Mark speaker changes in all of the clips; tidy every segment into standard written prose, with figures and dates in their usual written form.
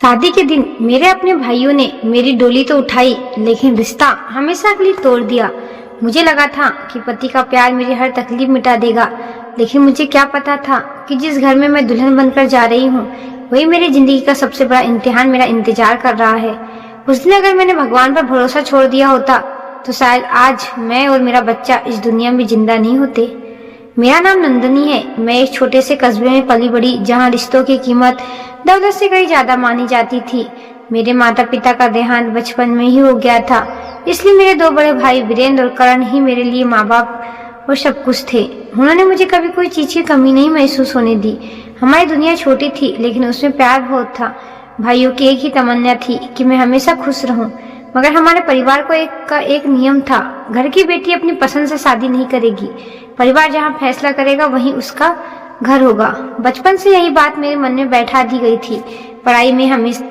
Speaker 1: शादी के दिन मेरे अपने भाइयों ने मेरी डोली तो उठाई, लेकिन रिश्ता हमेशा के लिए तोड़ दिया। मुझे लगा था कि पति का प्यार मेरी हर तकलीफ मिटा देगा, लेकिन मुझे क्या पता था कि जिस घर में मैं दुल्हन बनकर जा रही हूँ, वही मेरी जिंदगी का सबसे बड़ा इम्तिहान मेरा इंतजार कर रहा है। उस दिन अगर मैंने भगवान पर भरोसा छोड़ दिया होता, तो शायद आज मैं और मेरा बच्चा इस दुनिया में जिंदा नहीं होते। मेरा नाम नंदनी है। मैं एक छोटे से कस्बे में पली बड़ी, जहाँ रिश्तों की कीमत दौलत से कहीं ज्यादा मानी जाती थी। मेरे माता पिता का देहांत बचपन में ही हो गया था, इसलिए मेरे दो बड़े भाई वीरेंद्र और करण ही मेरे लिए माँ बाप और सब कुछ थे। उन्होंने मुझे कभी कोई चीज की कमी नहीं महसूस होने दी। हमारी दुनिया छोटी थी, लेकिन उसमें प्यार बहुत था। भाइयों की एक ही तमन्ना थी कि मैं हमेशा खुश रहूं। मगर हमारे परिवार को एक नियम था, घर की बेटी अपनी पसंद से शादी नहीं करेगी। परिवार जहाँ फैसला करेगा वहीं उसका घर होगा। बचपन से यही बात मेरे मन में बैठा दी गई थी। पढ़ाई में हमेशा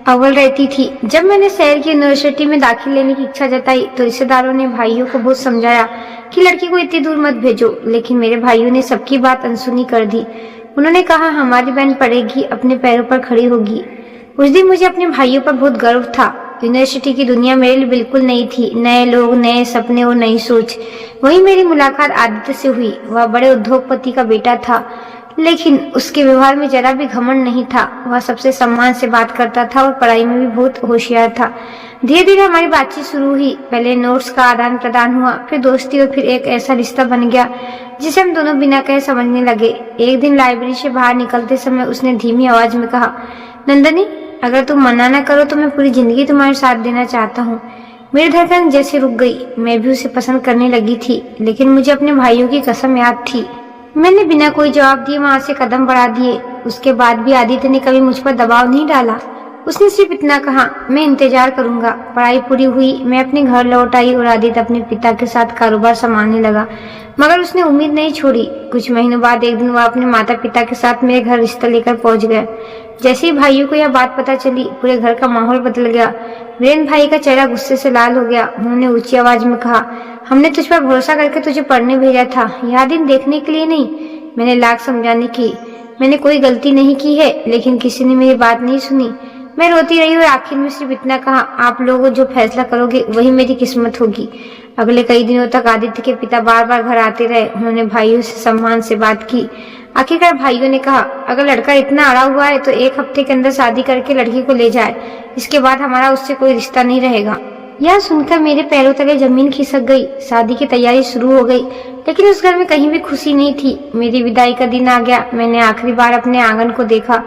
Speaker 1: अव्वल रहती थी। जब मैंने शहर की यूनिवर्सिटी में दाखिल लेने की इच्छा जताई, तो रिश्तेदारों ने भाइयों को बहुत समझाया कि लड़की को इतनी दूर मत भेजो, लेकिन मेरे भाइयों ने सबकी बात अनसुनी कर दी। उन्होंने कहा, हमारी बहन पढ़ेगी, अपने पैरों पर खड़ी होगी। उस दिन मुझे अपने भाइयों पर बहुत गर्व था। यूनिवर्सिटी की दुनिया मेरे लिए बिल्कुल नई थी। नए लोग, नए सपने और नई सोच। वहीं मेरी मुलाकात आदित्य से हुई। वह बड़े उद्योगपति का बेटा था, लेकिन उसके व्यवहार में जरा भी घमंड नहीं था। वह सबसे सम्मान से बात करता था और पढ़ाई में भी बहुत होशियार था। धीरे धीरे हमारी बातचीत शुरू हुई। पहले नोट्स का आदान प्रदान हुआ, फिर दोस्ती, और फिर एक ऐसा रिश्ता बन गया जिसे हम दोनों बिना कहे समझने लगे। एक दिन लाइब्रेरी से बाहर निकलते समय उसने धीमी आवाज में कहा, नंदनी, अगर तुम मना न करो तो मैं पूरी जिंदगी तुम्हारे साथ देना चाहता हूँ। मेरी धड़कन जैसे रुक गई। मैं भी उसे पसंद करने लगी थी, लेकिन मुझे अपने भाइयों की कसम याद थी। मैंने बिना कोई जवाब दिए वहां से कदम बढ़ा दिए। उसके बाद भी आदित्य ने कभी मुझ पर दबाव नहीं डाला। उसने सिर्फ इतना कहा, मैं इंतजार करूंगा। पढ़ाई पूरी हुई, मैं अपने घर लौट आई और आदित्य अपने पिता के साथ कारोबार संभालने लगा। मगर उसने उम्मीद नहीं छोड़ी। कुछ महीनों बाद एक दिन वह अपने माता पिता के साथ मेरे घर रिश्ता लेकर पहुंच गया। जैसे ही भाइयों को यह बात पता चली, पूरे घर का माहौल बदल गया। वीरेंद्र भाई का चेहरा गुस्से से लाल हो गया। उन्होंने ऊंची आवाज में कहा, हमने तुझ पर भरोसा करके तुझे पढ़ने भेजा था, यह दिन देखने के लिए नहीं। मैंने लाख समझाने की, मैंने कोई गलती नहीं की है, लेकिन किसी ने मेरी बात नहीं सुनी। मैं रोती रही और आखिर में सिर्फ इतना कहा, आप लोग जो फैसला करोगे वही मेरी किस्मत होगी। अगले कई दिनों तक आदित्य के पिता बार बार घर आते रहे। उन्होंने भाइयों से सम्मान से बात की। आखिरकार भाइयों ने कहा, अगर लड़का इतना अड़ा हुआ है तो 1 हफ्ते के अंदर शादी करके लड़की को ले जाए। इसके बाद हमारा उससे कोई रिश्ता नहीं रहेगा। यह सुनकर मेरे पैरों तले जमीन खिसक गई। शादी की तैयारी शुरू हो गई, लेकिन उस घर में कहीं भी खुशी नहीं थी। मेरी विदाई का दिन आ गया। मैंने आखिरी बार अपने आंगन को देखा,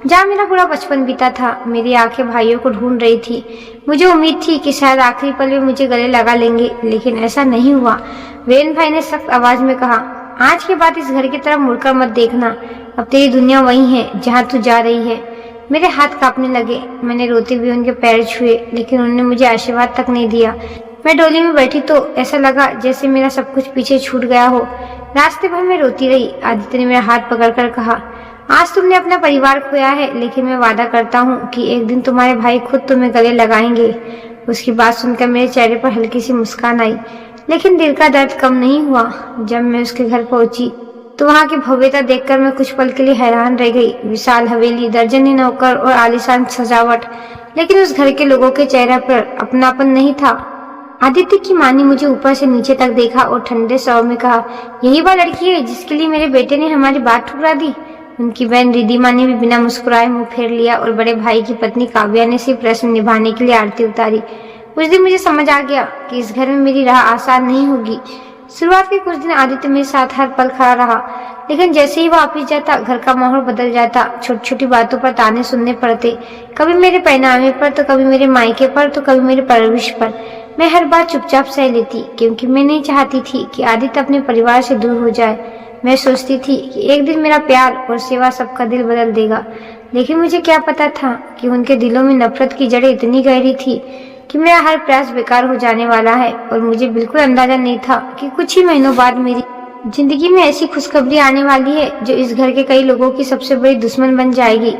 Speaker 1: जहाँ मेरा पूरा बचपन बीता था। मेरी आंखें भाइयों को ढूंढ रही थी। मुझे उम्मीद थी कि शायद आखिरी पल में मुझे गले लगा लेंगे, लेकिन ऐसा नहीं हुआ। वीरेंद्र भाई ने सख्त आवाज में कहा, आज के बाद इस घर की तरफ मुड़कर मत देखना। अब तेरी दुनिया वही है जहाँ तू जा रही है। मेरे हाथ कांपने लगे। मैंने रोते हुए उनके पैर छुए, लेकिन उन्होंने मुझे आशीर्वाद तक नहीं दिया। मैं डोली में बैठी तो ऐसा लगा जैसे मेरा सब कुछ पीछे छूट गया हो। रास्ते भर मैं रोती रही। आदित्य ने मेरा हाथ पकड़कर कहा, आज तुमने अपना परिवार खोया है, लेकिन मैं वादा करता हूँ कि एक दिन तुम्हारे भाई खुद तुम्हें गले लगाएंगे। उसकी बात सुनकर मेरे चेहरे पर हल्की सी मुस्कान आई, लेकिन दिल का दर्द कम नहीं हुआ। जब मैं उसके घर पहुंची तो वहाँ की भव्यता देखकर मैं कुछ पल के लिए हैरान रह गई। विशाल हवेली, दर्जनें नौकर और आलीशान सजावट, लेकिन उस घर के लोगों के चेहरे पर अपनापन नहीं था। आदित्य की माँ ने मुझे ऊपर से नीचे तक देखा और ठंडे स्वर में कहा, यही वह लड़की है जिसके लिए मेरे बेटे ने हमारी बात ठुकरा दी। उनकी बहन रिधिमा ने भी बिना मुस्कुराए मुंह फेर लिया और बड़े भाई की पत्नी काव्या ने सिर्फ रस्म निभाने के लिए आरती उतारी। उस दिन मुझे समझ आ गया कि इस घर में मेरी राह आसान नहीं होगी। शुरुआत के कुछ दिन आदित्य मेरे साथ हर पल खड़ा रहा, लेकिन जैसे ही वो ऑफिस जाता, घर का माहौल बदल जाता। छोटी छोटी बातों पर ताने सुनने पड़ते, कभी मेरे पहनावे पर, तो कभी मेरे मायके पर, तो कभी मेरे परवरिश पर। मैं हर बात चुपचाप सह लेती, क्योंकि मैं नहीं चाहती थी कि आदित्य अपने परिवार से दूर हो जाए। मैं सोचती थी कि एक दिन मेरा प्यार और सेवा सबका दिल बदल देगा, लेकिन मुझे क्या पता था कि उनके दिलों में नफरत की जड़ें इतनी गहरी थी कि मेरा हर प्रयास बेकार हो जाने वाला है। और मुझे बिल्कुल अंदाजा नहीं था कि कुछ ही महीनों बाद मेरी जिंदगी में ऐसी खुशखबरी आने वाली है जो इस घर के कई लोगों की सबसे बड़ी दुश्मन बन जाएगी।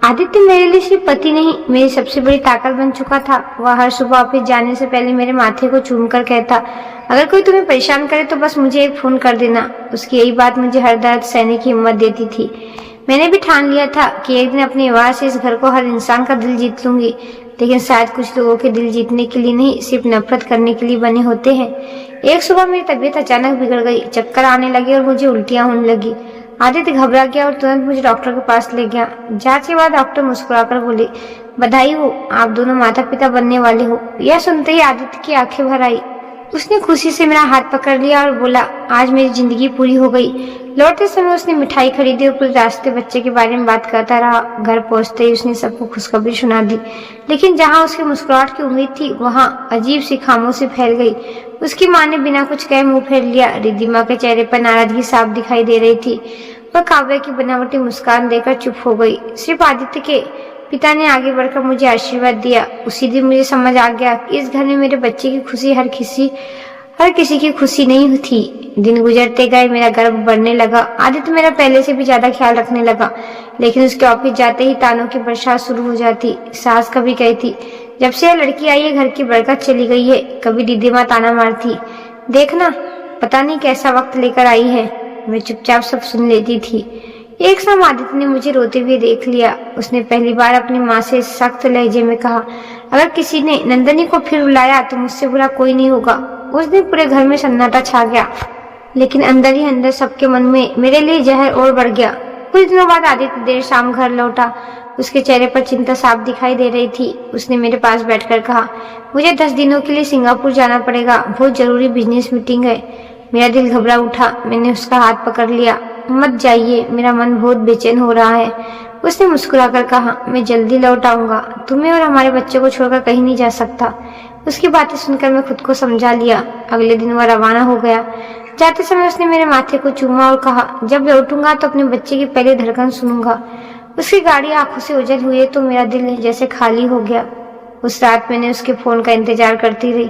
Speaker 1: आदित्य मेरे लिए सिर्फ पति नहीं, मेरी सबसे बड़ी ताकत बन चुका था। वह हर सुबह ऑफिस जाने से पहले मेरे माथे को चूमकर कहता, अगर कोई तुम्हें परेशान करे तो बस मुझे एक फोन कर देना। उसकी यही बात मुझे हर दर्द सहने की हिम्मत देती थी। मैंने भी ठान लिया था कि एक दिन अपनी आवाज से इस घर को हर इंसान का दिल जीत लूंगी, लेकिन शायद कुछ लोगों के दिल जीतने के लिए नहीं, सिर्फ नफरत करने के लिए बने होते हैं। एक सुबह मेरी तबीयत अचानक बिगड़ गई, चक्कर आने लगे और मुझे उल्टियां होने लगी। आदित्य घबरा गया और तुरंत मुझे डॉक्टर के पास ले गया। जांच के बाद डॉक्टर मुस्कुराकर बोले, बधाई हो, आप दोनों माता पिता बनने वाले हो। यह सुनते ही आदित्य की आंखें भर आई। उसने खुशी से मेरा हाथ पकड़ लिया और बोला, आज मेरी जिंदगी पूरी हो गई। लौटते समय उसने मिठाई खरीदी और पूरे रास्ते बच्चे के बारे में बात करता रहा। घर पहुंचते ही उसने सबको खुशखबरी सुना दी, लेकिन जहां उसकी मुस्कुराहट की उम्मीद थी वहां अजीब सी खामोशी फैल गई। उसकी माँ ने बिना कुछ कहे मुंह फेर लिया। रिद्धिमा के चेहरे पर नाराजगी साफ दिखाई दे रही थी। वह काव्या की बनावटी मुस्कान देकर चुप हो गई। सिर्फ आदित्य के पिता ने आगे बढ़कर मुझे आशीर्वाद दिया। उसी दिन मुझे समझ आ गया कि इस घर में मेरे बच्चे की खुशी हर किसी की खुशी नहीं थी। दिन गुजरते गए, मेरा गर्व बढ़ने लगा। आदित्य मेरा पहले से भी ज्यादा ख्याल रखने लगा, लेकिन उसके ऑफिस जाते ही तानों की बरसात शुरू हो जाती। सास कभी कहती, जब से यह लड़की आई है घर की बरकत चली गई है। कभी रिद्धिमा ताना मारती, देखना पता नहीं कैसा वक्त लेकर आई है। मैं चुपचाप सब सुन लेती थी। एक शाम आदित्य ने मुझे रोते हुए देख लिया। उसने पहली बार अपनी माँ से सख्त लहजे में कहा, अगर किसी ने नंदनी को फिर रुलाया तो मुझसे बुरा कोई नहीं होगा। उस दिन पूरे घर में सन्नाटा छा गया, लेकिन अंदर ही अंदर सबके मन में मेरे लिए जहर और बढ़ गया। कुछ दिनों बाद आदित्य देर शाम घर लौटा। उसके चेहरे पर चिंता साफ दिखाई दे रही थी। उसने मेरे पास बैठकर कहा, मुझे 10 दिनों के लिए सिंगापुर जाना पड़ेगा, बहुत जरूरी बिजनेस मीटिंग है। मेरा दिल घबरा उठा। मैंने उसका हाथ पकड़ लिया। मत जाइए, मेरा मन बहुत बेचैन हो रहा है। उसने मुस्कुराकर कहा, मैं जल्दी लौट आऊंगा। तुम्हें और हमारे बच्चे को छोड़कर कहीं नहीं जा सकता। उसकी बातें सुनकर मैं खुद को समझा लिया। अगले दिन वह रवाना हो गया। जाते समय उसने मेरे माथे को चूमा और कहा, जब लौटूंगा तो अपने बच्चे की पहली धड़कन सुनूंगा। उसकी गाड़ी आंखों से ओझल हुई तो मेरा दिल जैसे खाली हो गया। उस रात मैंने उसके फोन का इंतजार करती रही।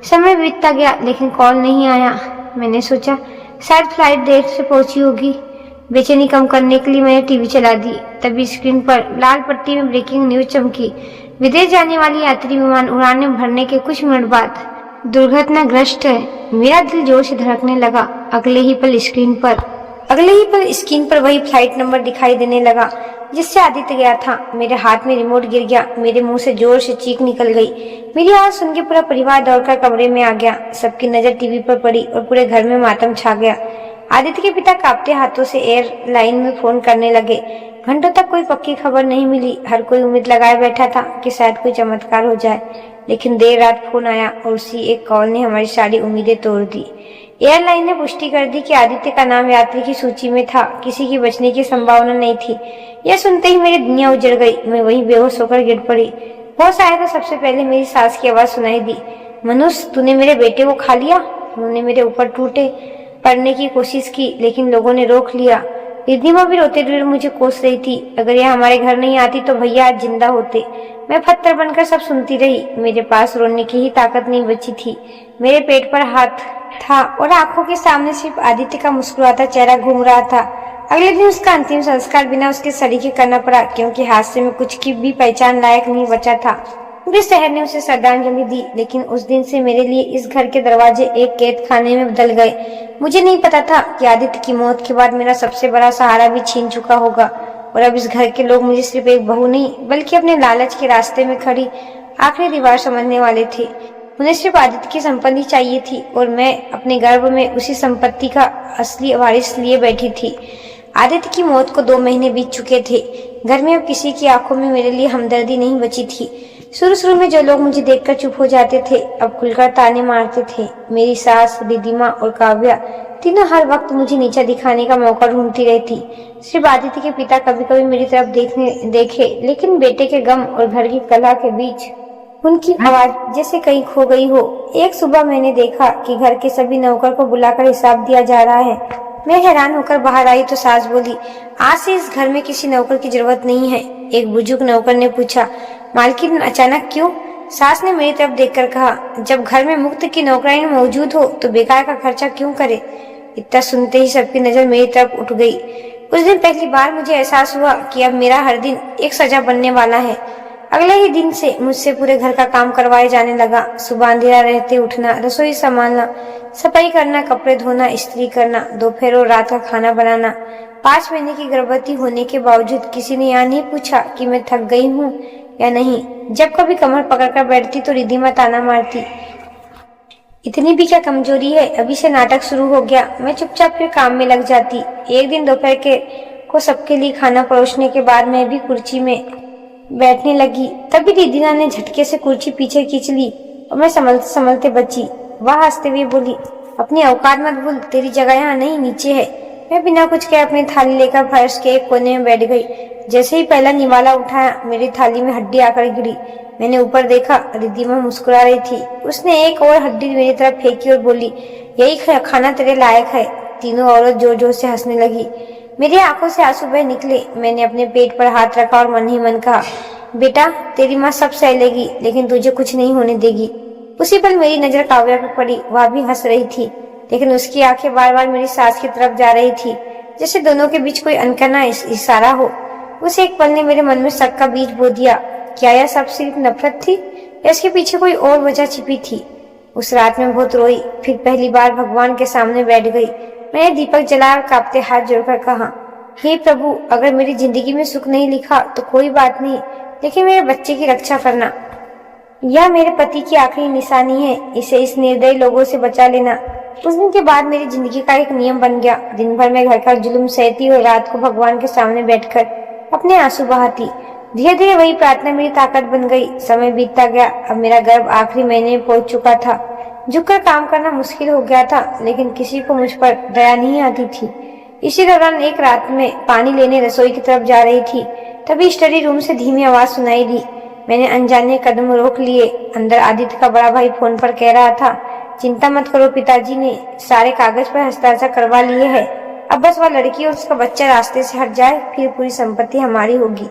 Speaker 1: समय बीतता गया, लेकिन कॉल नहीं आया। मैंने सोचा शायद फ्लाइट देर से पहुंची होगी। बेचैनी कम करने के लिए मैंने टीवी चला दी। तभी स्क्रीन पर लाल पट्टी में ब्रेकिंग न्यूज चमकी। विदेश जाने वाली यात्री विमान उड़ान भरने के कुछ मिनट बाद दुर्घटनाग्रस्त है। मेरा दिल जोर से धड़कने लगा। अगले ही पल स्क्रीन पर वही फ्लाइट नंबर दिखाई देने लगा जिससे आदित्य गया था। मेरे हाथ में रिमोट गिर गया। मेरे मुंह से जोर से चीख निकल गई। मेरी आवाज सुन के पूरा परिवार दौड़कर कमरे में आ गया। सबकी नजर टीवी पर पड़ी और पूरे घर में मातम छा गया। आदित्य के पिता कांपते हाथों से एयरलाइन में फोन करने लगे। घंटों तक कोई पक्की खबर नहीं मिली। हर कोई उम्मीद लगाए बैठा था कि शायद कोई चमत्कार हो जाए, लेकिन देर रात फोन आया और उसी एक कॉल ने हमारी सारी उम्मीदें तोड़ दी। एयरलाइन ने पुष्टि कर दी कि आदित्य का नाम यात्री की सूची में था। किसी की बचने की संभावना नहीं थी। यह सुनते ही मेरी दुनिया उजड़ गई। मैं वहीं बेहोश होकर गिर पड़ी। होश आया तो सबसे पहले मेरी सास की आवाज सुनाई दी, मनुष्य, तूने मेरे बेटे को खा लिया। उन्होंने मेरे ऊपर टूटे पड़ने की कोशिश की, लेकिन लोगों ने रोक लिया। रिद्धिमा भी रोते हुए मुझे कोस रही थी। अगर यह हमारे घर नहीं आती तो भैया आज जिंदा होते। मैं पत्थर बनकर सब सुनती रही। मेरे पास रोने की ही ताकत नहीं बची थी। मेरे पेट पर हाथ था और आंखों के सामने सिर्फ आदित्य का मुस्कुराता चेहरा घूम रहा था। अगले दिन उसका अंतिम संस्कार बिना उसके सलीके करना पड़ा, क्योंकि हादसे में कुछ की भी पहचान लायक नहीं बचा था। पूरे शहर ने उसे श्रद्धांजलि दी, लेकिन उस दिन से मेरे लिए इस घर के दरवाजे एक कैद खाने में बदल गए। मुझे नहीं पता था कि आदित्य की मौत के बाद मेरा सबसे बड़ा सहारा भी छीन चुका होगा और अब इस घर के लोग मुझे सिर्फ एक बहू नहीं बल्कि अपने लालच के रास्ते में खड़ी आखिरी दीवार समझने वाले थे। उन्हें सिर्फ आदित्य की संपत्ति चाहिए थी और मैं अपने गर्भ में उसी संपत्ति का असली वारिस लिए बैठी थी। आदित्य की मौत को 2 महीने बीत चुके थे। घर में अब किसी की आंखों में मेरे लिए हमदर्दी नहीं बची थी। शुरू में जो लोग मुझे देखकर चुप हो जाते थे, अब खुलकर ताने मारते थे। मेरी सास, रिद्धिमा और काव्या तीनों हर वक्त मुझे नीचा दिखाने का मौका ढूंढती रहती। सिर्फ आदित्य के पिता कभी कभी मेरी तरफ देखे, लेकिन बेटे के गम और घर की कलह के बीच उनकी आवाज जैसे कहीं खो गई हो। एक सुबह मैंने देखा कि घर के सभी नौकर को बुलाकर हिसाब दिया जा रहा है। मैं हैरान होकर बाहर आई तो सास बोली, आज से इस घर में किसी नौकर की जरूरत नहीं है। एक बुजुर्ग नौकर ने पूछा, मालकिन अचानक क्यों? सास ने मेरी तरफ देखकर कहा, जब घर में मुफ्त की नौकरानी मौजूद हो तो बेकार का खर्चा क्यों करे? इतना सुनते ही सबकी नजर मेरी तरफ उठ गई। उस दिन पहली बार मुझे एहसास हुआ कि अब मेरा हर दिन एक सजा बनने वाला है। अगले ही दिन से मुझसे पूरे घर का काम करवाए जाने लगा। सुबह अंधेरा रहते उठना, रसोई संभालना, सफाई करना, कपड़े धोना, इस्त्री करना, दोपहर और रात का खाना बनाना, 5 महीने की गर्भवती होने के बावजूद किसी ने यह नहीं पूछा कि मैं थक गई हूँ या नहीं। जब कभी कमर पकड़कर बैठती तो रिद्धिमा ताना मारती, इतनी भी क्या कमजोरी है, अभी से नाटक शुरू हो गया। मैं चुपचाप फिर काम में लग जाती। एक दिन दोपहर के को सबके लिए खाना परोसने के बाद मैं भी कुर्सी में बैठने लगी। तभी रिद्धिमा ने झटके से कुर्सी पीछे खींच ली और मैं संभलते संभलते बची। वह हंसते हुए बोली, अपनी औकात मत भूल, तेरी जगह यहाँ नहीं नीचे है। मैं बिना कुछ कहे अपनी थाली लेकर फर्श के एक कोने में बैठ गई। जैसे ही पहला निवाला उठाया, मेरी थाली में हड्डी आकर गिरी। मैंने ऊपर देखा, रिद्धिमा मुस्कुरा रही थी। उसने एक और हड्डी मेरी तरफ फेंकी और बोली, यही खाना तेरे लायक है। तीनों औरत जोर जोर से हंसने लगी। मेरी आंखों से आंसू बह निकले। मैंने अपने पेट पर हाथ रखा और मन ही मन कहा, बेटा तेरी माँ सब सह लेगी, लेकिन तुझे कुछ नहीं होने देगी। उसी पल मेरी नजर काव्या पर पड़ी। वह भी हंस रही थी, लेकिन उसकी आंखें बार बार मेरी सास की तरफ जा रही थी, जैसे दोनों के बीच कोई अनकना इशारा हो। उस एक पल ने मेरे मन में शक का बीज बो दिया। क्या यह सब सिर्फ नफरत थी या इसके पीछे कोई और वजह छिपी थी? उस रात में बहुत रोई। फिर पहली बार भगवान के सामने बैठ गई। मैंने दीपक जलाकर कांपते हाथ जोड़कर कहा, हे प्रभु, अगर मेरी जिंदगी में सुख नहीं लिखा तो कोई बात नहीं, लेकिन मेरे बच्चे की रक्षा करना। यह मेरे पति की आखिरी निशानी है, इसे इस निर्दयी लोगों से बचा लेना। उस दिन के बाद मेरी जिंदगी का एक नियम बन गया। दिन भर मैं घर का जुल्म सहती और रात को भगवान के सामने बैठकर अपने आंसू बहाती। धीरे धीरे वही प्रार्थना मेरी ताकत बन गई। समय बीतता गया। अब मेरा गर्भ आखिरी महीने में पहुंच चुका था। झुककर काम करना मुश्किल हो गया था, लेकिन किसी को मुझ पर दया नहीं आती थी। इसी दौरान एक रात में पानी लेने रसोई की तरफ जा रही थी, तभी स्टडी रूम से धीमी आवाज सुनाई दी। मैंने अनजाने कदम रोक लिए। अंदर आदित्य का बड़ा भाई फोन पर कह रहा था, चिंता मत करो, पिताजी ने सारे कागज पर हस्ताक्षर करवा लिए हैं। अब बस वह लड़की और उसका बच्चा रास्ते से हट जाए, फिर पूरी संपत्ति हमारी होगी।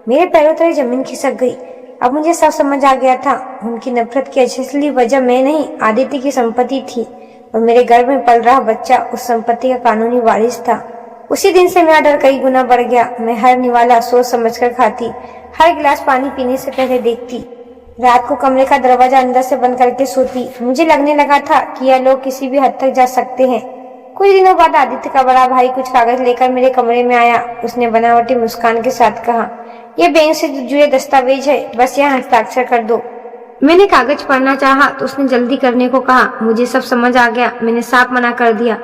Speaker 1: मेरे पैरों तले जमीन खिसक गई। अब मुझे सब समझ आ गया था। उनकी नफरत की असली वजह मैं नहीं, आदित्य की संपत्ति थी, और मेरे गर्भ में पल रहा बच्चा उस संपत्ति का कानूनी वारिस था। उसी दिन से मेरा डर कई गुना बढ़ गया। मैं हर निवाला सोच समझकर खाती, हर गिलास पानी पीने से पहले देखती। रात को कमरे का दरवाजा अंदर से बंद करके सोती। मुझे लगने लगा था कि यह लोग किसी भी हद तक जा सकते हैं। कुछ दिनों बाद आदित्य का बड़ा भाई कुछ कागज लेकर मेरे कमरे में आया। उसने बनावटी मुस्कान के साथ कहा, यह बैंक से जुड़े दस्तावेज है, बस यहाँ हस्ताक्षर कर दो। मैंने कागज पढ़ना चाहा तो उसने जल्दी करने को कहा। मुझे सब समझ आ गया। मैंने साफ मना कर दिया।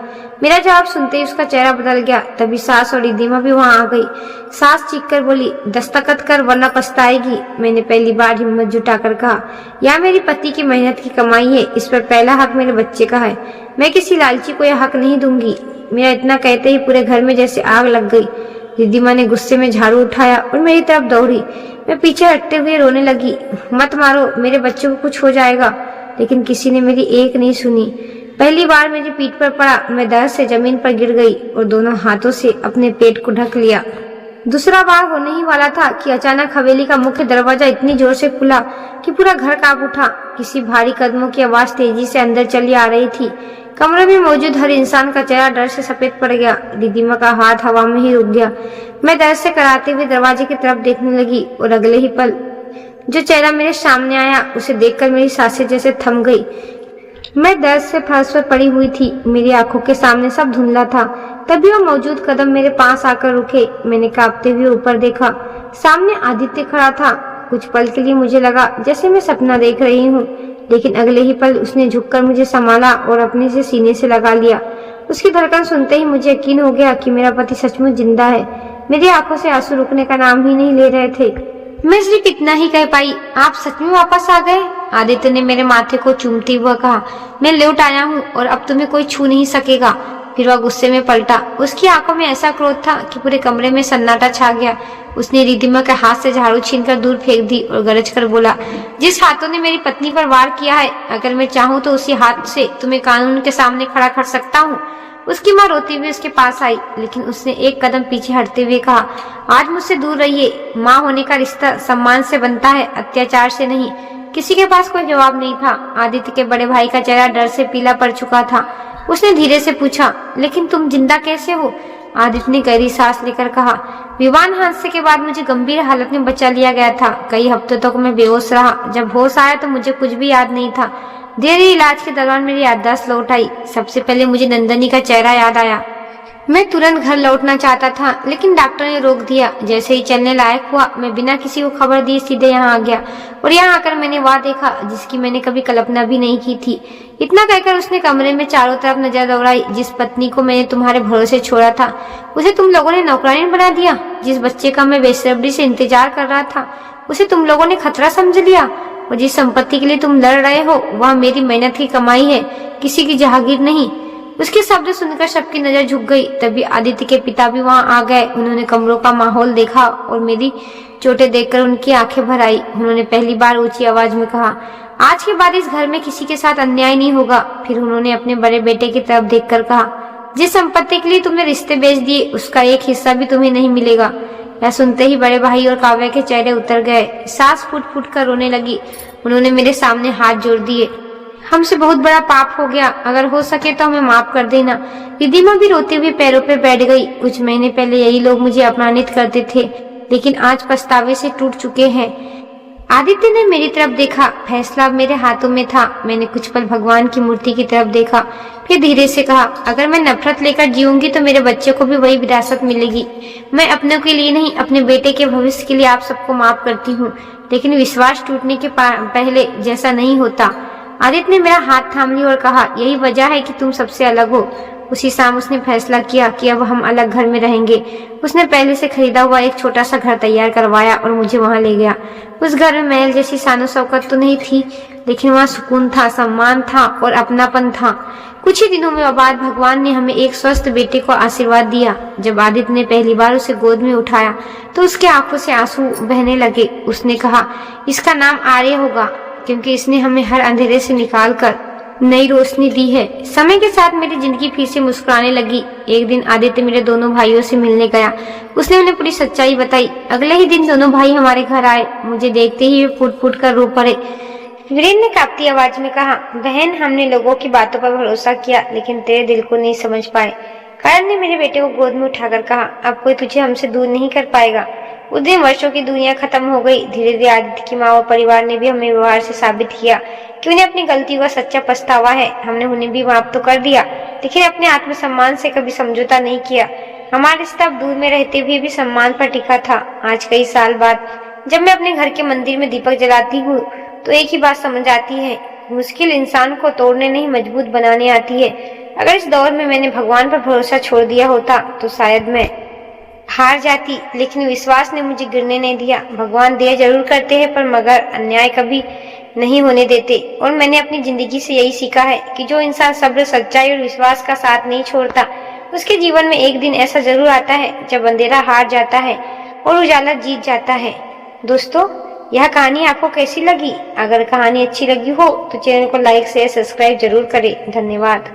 Speaker 1: मेरा जवाब सुनते ही उसका चेहरा बदल गया। तभी सास और रिद्धिमा भी वहां आ गई। सास चीख कर बोली, दस्तखत कर वरना पछताएगी। मैंने पहली बार हिम्मत जुटाकर कहा, यह मेरी पति की मेहनत की कमाई है, इस पर पहला हक मेरे बच्चे का है। मैं किसी लालची को यह हक नहीं दूंगी। मेरा इतना कहते ही पूरे घर में जैसे आग लग गई। रिद्धिमा ने गुस्से में झाड़ू उठाया और मेरी तरफ दौड़ी। मैं पीछे हटते हुए रोने लगी, मत मारो, मेरे बच्चों को कुछ हो जाएगा। लेकिन किसी ने मेरी एक नहीं सुनी। पहली बार मेरी पीठ पर पड़ा। मैं दर्द से जमीन पर गिर गई और दोनों हाथों से अपने पेट को ढक लिया। दूसरा बार होने ही वाला था कि अचानक हवेली का मुख्य दरवाजा इतनी जोर से खुला कि पूरा घर कांप उठा। किसी भारी कदमों की आवाज तेजी से अंदर चली आ रही थी। कमरे में मौजूद हर इंसान का चेहरा डर से सफेद पड़ गया। रिद्धिमा का हाथ हवा में ही रुक गया। मैं दर्द से कराते हुए दरवाजे की तरफ देखने लगी और अगले ही पल जो चेहरा मेरे सामने आया उसे देखकर मेरी सांसें जैसे थम गई। मैं दर्द से फर्श पर पड़ी हुई थी। मेरी आंखों के सामने सब धुंधला था। तभी वो मौजूद कदम मेरे पास आकर रुके। मैंने कांपते हुए ऊपर देखा। सामने आदित्य खड़ा था। कुछ पल के लिए मुझे लगा जैसे मैं सपना देख रही हूँ, लेकिन अगले ही पल उसने झुककर मुझे संभाला और अपने से सीने से लगा लिया। उसकी धड़कन सुनते ही मुझे यकीन हो गया कि मेरा पति सचमुच जिंदा है। मेरी आंखों से आंसू रुकने का नाम ही नहीं ले रहे थे। मैं सिर्फ इतना ही कह पाई, आप सच में वापस आ गए? आदित्य ने मेरे माथे को चूमते हुए कहा, मैं लौट आया हूँ और अब तुम्हें कोई छू नहीं सकेगा। फिर वह गुस्से में पलटा। उसकी आंखों में ऐसा क्रोध था कि पूरे कमरे में सन्नाटा छा गया। उसने रिद्धिमा के हाथ से झाड़ू छीनकर दूर फेंक दी और गरज कर बोला, जिस हाथों ने मेरी पत्नी पर वार किया है, अगर मैं चाहूँ तो उसी हाथ से तुम्हें कानून के सामने खड़ा कर सकता हूँ। उसकी माँ रोती हुई उसके पास आई, लेकिन उसने एक कदम पीछे हटते हुए कहा, आज मुझसे दूर रहिए। माँ होने का रिश्ता सम्मान से बनता है, अत्याचार से नहीं। किसी के पास कोई जवाब नहीं था। आदित्य के बड़े भाई का चेहरा डर से पीला पड़ चुका था। उसने धीरे से पूछा, लेकिन तुम जिंदा कैसे हो? आदित्य ने गहरी सांस लेकर कहा, विमान हादसे के बाद मुझे गंभीर हालत में बचा लिया गया था। कई हफ्तों तक मैं बेहोश रहा। जब होश आया तो मुझे कुछ भी याद नहीं था। धीरे इलाज के दौरान मेरी याददाश्त लौट आई। सबसे पहले मुझे नंदनी का चेहरा याद आया। मैं तुरंत घर लौटना चाहता था, लेकिन डॉक्टर ने रोक दिया। जैसे ही चलने लायक हुआ, मैं बिना किसी को खबर दिए सीधे यहाँ आ गया और यहाँ आकर मैंने वह देखा जिसकी मैंने कभी कल्पना भी नहीं की थी। इतना कहकर उसने कमरे में चारों तरफ नजर दौड़ाई। जिस पत्नी को मैंने तुम्हारे भरोसे छोड़ा था, उसे तुम लोगों ने नौकरानी बना दिया। जिस बच्चे का मैं बेसब्री से इंतजार कर रहा था, उसे तुम लोगों ने खतरा समझ लिया। और जिस संपत्ति के लिए तुम लड़ रहे हो, वह मेरी मेहनत की कमाई है, किसी की जहागीर नहीं। उसके शब्द सुनकर सबकी नजर झुक गई। तभी आदित्य के पिता भी वहां आ गए। उन्होंने कमरों का माहौल देखा और मेरी चोटें देखकर उनकी आंखें भर आई। उन्होंने पहली बार ऊंची आवाज में कहा, आज के बाद इस घर में किसी के साथ अन्याय नहीं होगा। फिर उन्होंने अपने बड़े बेटे की तरफ देखकर कहा, जिस संपत्ति के लिए तुमने रिश्ते बेच दिए, उसका एक हिस्सा भी तुम्हें नहीं मिलेगा। यह सुनते ही बड़े भाई और काव्या के चेहरे उतर गए। सांस फूट फूट कर रोने लगी। उन्होंने मेरे सामने हाथ जोड़ दिए। हमसे बहुत बड़ा पाप हो गया, अगर हो सके तो हमें माफ कर देना। रिद्धिमा भी रोते हुए पैरों पे बैठ गई। कुछ महीने पहले यही लोग मुझे अपमानित करते थे, लेकिन आज पछतावे से टूट चुके हैं। आदित्य ने मेरी तरफ देखा। फैसला अब मेरे हाथों में था। मैंने कुछ पल भगवान की मूर्ति की तरफ देखा, फिर धीरे से कहा, अगर मैं नफरत लेकर जीऊंगी तो मेरे बच्चे को भी वही विरासत मिलेगी। मैं अपने के लिए नहीं, अपने बेटे के भविष्य के लिए आप सबको माफ करती हूँ, लेकिन विश्वास टूटने के पहले जैसा नहीं होता। आदित्य ने मेरा हाथ थाम लिया और कहा, यही वजह है कि तुम सबसे अलग हो। उसी शाम उसने फैसला किया कि अब हम अलग घर में रहेंगे। उसने पहले से खरीदा हुआ एक छोटा सा घर तैयार करवाया और मुझे वहां ले गया। उस घर में महल जैसी शानो शौकत तो नहीं थी, लेकिन वहाँ सुकून था, सम्मान था और अपनापन था। कुछ ही दिनों में बाद भगवान ने हमें एक स्वस्थ बेटे को आशीर्वाद दिया। जब आदित्य ने पहली बार उसे गोद में उठाया तो उसके आंखों से आंसू बहने लगे। उसने कहा, इसका नाम आर्य होगा, क्योंकि इसने हमें हर अंधेरे से निकाल कर नई रोशनी दी है। समय के साथ मेरी जिंदगी फिर से मुस्कुराने लगी। एक दिन आदित्य मेरे दोनों भाइयों से मिलने गया। उसने उन्हें पूरी सच्चाई बताई। अगले ही दिन दोनों भाई हमारे घर आए। मुझे देखते ही वे फूट फूट कर रो पड़े। वीरेन ने कांपती आवाज में कहा, बहन, हमने लोगों की बातों पर भरोसा किया, लेकिन तेरे दिल को नहीं समझ पाए। करण ने मेरे बेटे को गोद में उठाकर कहा, अब कोई तुझे हमसे दूर नहीं कर पाएगा। उस दिन वर्षों की दुनिया खत्म हो गई। धीरे धीरे आदित्य की माँ और परिवार ने भी हमें व्यवहार से साबित किया कि उन्हें अपनी गलतियों का सच्चा पछतावा है। हमने उन्हें भी माफ तो कर दिया, लेकिन अपने आत्मसम्मान से कभी समझौता नहीं किया। हमारा रिश्ता अब दूर में रहते हुए भी सम्मान पर टिका था। आज कई साल बाद जब मैं अपने घर के मंदिर में दीपक जलाती हूँ तो एक ही बात समझ आती है, मुश्किल इंसान को तोड़ने नहीं मजबूत बनाने आती है। अगर इस दौर में मैंने भगवान पर भरोसा छोड़ दिया होता तो शायद मैं हार जाती, लेकिन विश्वास ने मुझे गिरने नहीं दिया। भगवान दया जरूर करते हैं, पर मगर अन्याय कभी नहीं होने देते। और मैंने अपनी जिंदगी से यही सीखा है कि जो इंसान सब्र, सच्चाई और विश्वास का साथ नहीं छोड़ता, उसके जीवन में एक दिन ऐसा जरूर आता है जब अंधेरा हार जाता है और उजाला जीत जाता है। दोस्तों, यह कहानी आपको कैसी लगी? अगर कहानी अच्छी लगी हो तो चैनल को लाइक, शेयर, सब्सक्राइब जरूर करें। धन्यवाद।